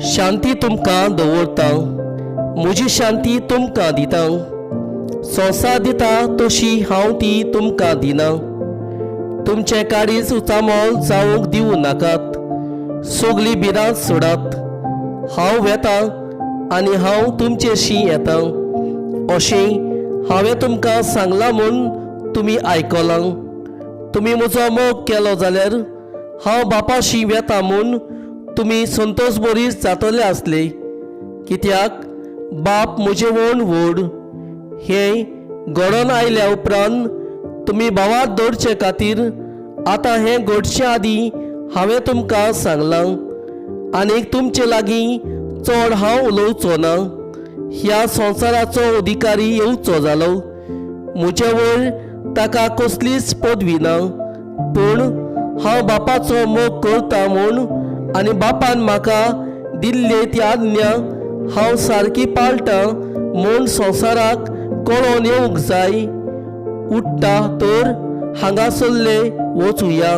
शांती तुमकां दवरता, म्हजी शांती तुमकां दिता। संवसार दिता तशी हांव ती तुमकां दिना। तुमचें काडीज उचामोल जावंक दिवं नाकात, सगळीं भिरांत सोडात। हांव वेतां आनी हांव तुमचेशी येतां, अशें हांवें तुमकां सांगलां म्हूण तुमी आयकलां। तुमी म्हजो मोग केलो जाल्यार हांव बापाशी वेतां म्हूण तुमी संतोश बरी जातले आसले, कित्याक बाप म्हजे वण व्हड। हें घडोवन आयल्या उपरांत तुमी भावांत दवरचे खातीर आतां हें घडचे आदीं हांवें तुमकां सांगलां। आनीक तुमचे लागीं चड हांव उलोवचो ना, ह्या संवसाराचो अधिकारी येवचो जालो। म्हजे वयर ताका कसलीच पदवी ना, पूण हांव बापाचो मोग करतां म्हूण आनी बापान म्हाका दिल्ले ती आज्ञा हांव सारकी पाळटां म्हूण संवसाराक कळोवन येवंक जाय। उठ्ठा तर हांगासरले वचुया।